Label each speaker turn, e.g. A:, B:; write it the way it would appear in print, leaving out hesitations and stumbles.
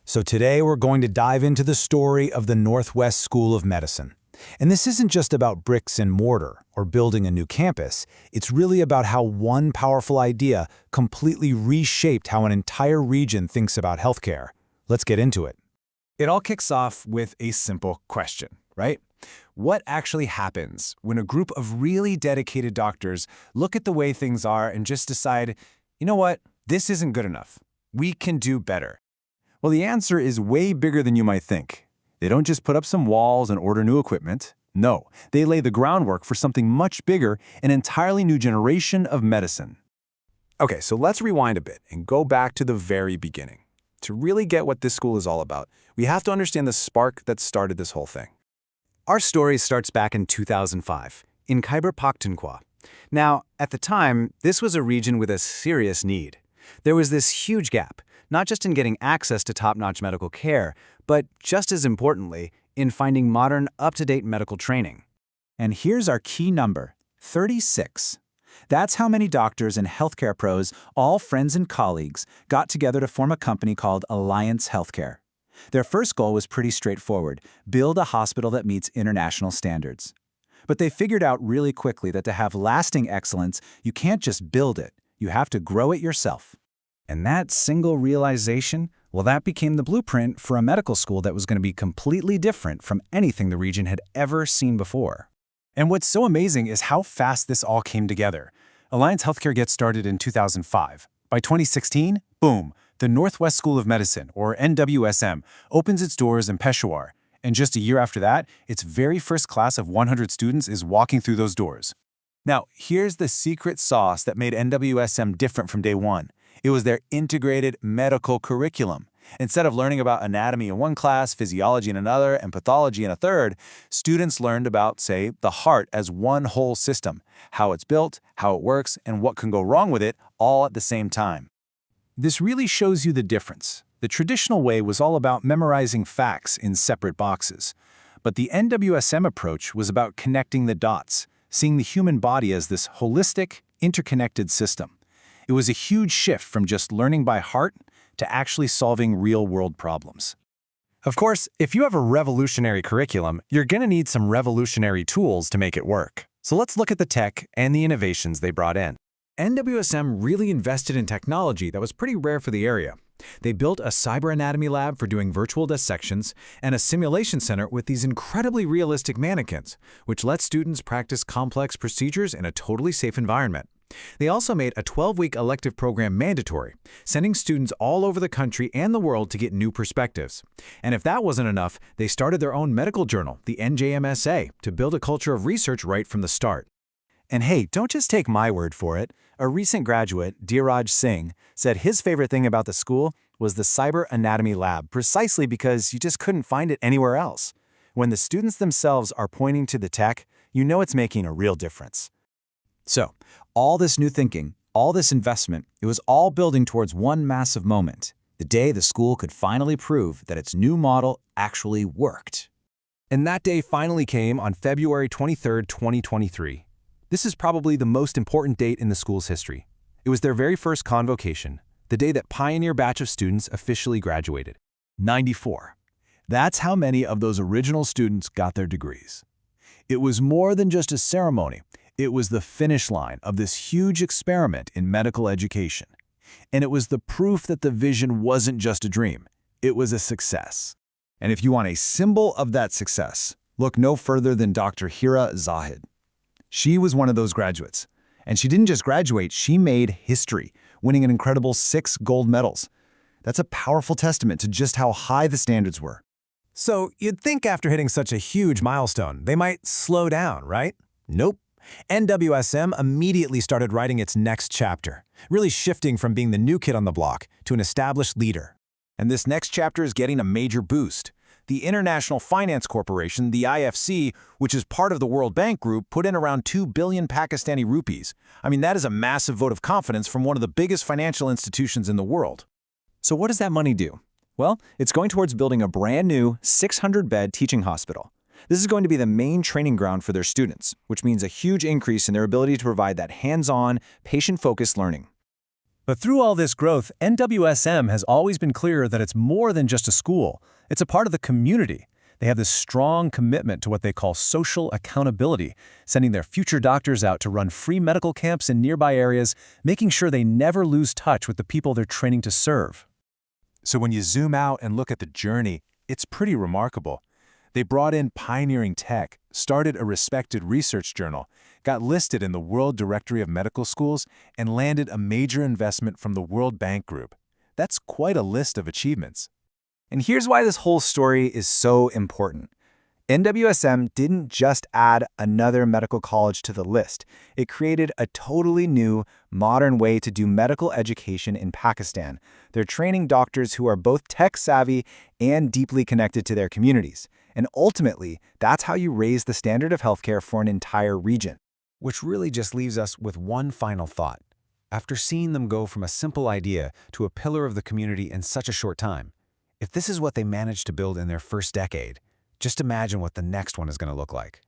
A: So today we're going to dive into the story of the Northwest School of Medicine. And this isn't just about bricks and mortar or building a new campus. It's really about how one powerful idea completely reshaped how an entire region thinks about healthcare. Let's get into it.
B: It all kicks off with a simple question, right? What actually happens when a group of really dedicated doctors look at the way things are and just decide, you know what, this isn't good enough. We can do better. Well, the answer is way bigger than you might think. They don't just put up some walls and order new equipment. No, they lay the groundwork for something much bigger, an entirely new generation of medicine. Okay, so let's rewind a bit and go back to the very beginning. To really get what this school is all about, we have to understand the spark that started this whole thing. Our story starts back in 2005, in Khyber Pakhtunkhwa. Now, at the time, this was a region with a serious need. There was this huge gap, not just in getting access to top-notch medical care, but just as importantly, in finding modern, up-to-date medical training.
A: And here's our key number, 36. That's how many doctors and healthcare pros, all friends and colleagues, got together to form a company called Alliance Healthcare. Their first goal was pretty straightforward: build a hospital that meets international standards. But they figured out really quickly that to have lasting excellence, you can't just build it, you have to grow it yourself.
B: And that single realization, well, that became the blueprint for a medical school that was going to be completely different from anything the region had ever seen before. And what's so amazing is how fast this all came together. Alliance Healthcare gets started in 2005. By 2016, boom, the Northwest School of Medicine, or NWSM, opens its doors in Peshawar. And just a year after that, its very first class of 100 students is walking through those doors. Now, here's the secret sauce that made NWSM different from day one. It was their integrated medical curriculum. Instead of learning about anatomy in one class, physiology in another, and pathology in a third, students learned about, say, the heart as one whole system, how it's built, how it works, and what can go wrong with it, all at the same time. This really shows you the difference. The traditional way was all about memorizing facts in separate boxes. But the NWSM approach was about connecting the dots, seeing the human body as this holistic, interconnected system. It was a huge shift from just learning by heart to actually solving real-world problems. Of course, if you have a revolutionary curriculum, you're going to need some revolutionary tools to make it work. So let's look at the tech and the innovations they brought in. NWSM really invested in technology that was pretty rare for the area. They built a cyber anatomy lab for doing virtual dissections and a simulation center with these incredibly realistic mannequins, which let students practice complex procedures in a totally safe environment. They also made a 12-week elective program mandatory, sending students all over the country and the world to get new perspectives. And if that wasn't enough, they started their own medical journal, the NJMSA, to build a culture of research right from the start. And hey, don't just take my word for it. A recent graduate, Dheeraj Singh, said his favorite thing about the school was the cyber anatomy lab, precisely because you just couldn't find it anywhere else. When the students themselves are pointing to the tech, you know it's making a real difference. So, all this new thinking, all this investment, it was all building towards one massive moment, the day the school could finally prove that its new model actually worked. And that day finally came on February 23, 2023. This is probably the most important date in the school's history. It was their very first convocation, the day that pioneer batch of students officially graduated. 94. That's how many of those original students got their degrees. It was more than just a ceremony. It was the finish line of this huge experiment in medical education. And it was the proof that the vision wasn't just a dream. It was a success. And if you want a symbol of that success, look no further than Dr. Hira Zahid. She was one of those graduates. And she didn't just graduate, she made history, winning an incredible 6 gold medals. That's a powerful testament to just how high the standards were. So you'd think after hitting such a huge milestone, they might slow down, right? Nope. NWSM immediately started writing its next chapter, really shifting from being the new kid on the block to an established leader. And this next chapter is getting a major boost. The International Finance Corporation, the IFC, which is part of the World Bank Group, put in around 2 billion Pakistani rupees. I mean, that is a massive vote of confidence from one of the biggest financial institutions in the world. So what does that money do? Well, it's going towards building a brand new 600-bed teaching hospital. This is going to be the main training ground for their students, which means a huge increase in their ability to provide that hands-on, patient-focused learning. But through all this growth, NWSM has always been clear that it's more than just a school. It's a part of the community. They have this strong commitment to what they call social accountability, sending their future doctors out to run free medical camps in nearby areas, making sure they never lose touch with the people they're training to serve.
A: So when you zoom out and look at the journey, it's pretty remarkable. They brought in pioneering tech, started a respected research journal, got listed in the World Directory of Medical Schools, and landed a major investment from the World Bank Group. That's quite a list of achievements.
C: And here's why this whole story is so important. NWSM didn't just add another medical college to the list. It created a totally new, modern way to do medical education in Pakistan. They're training doctors who are both tech-savvy and deeply connected to their communities. And ultimately, that's how you raise the standard of healthcare for an entire region.
B: Which really just leaves us with one final thought. After seeing them go from a simple idea to a pillar of the community in such a short time, if this is what they managed to build in their first decade, just imagine what the next one is going to look like.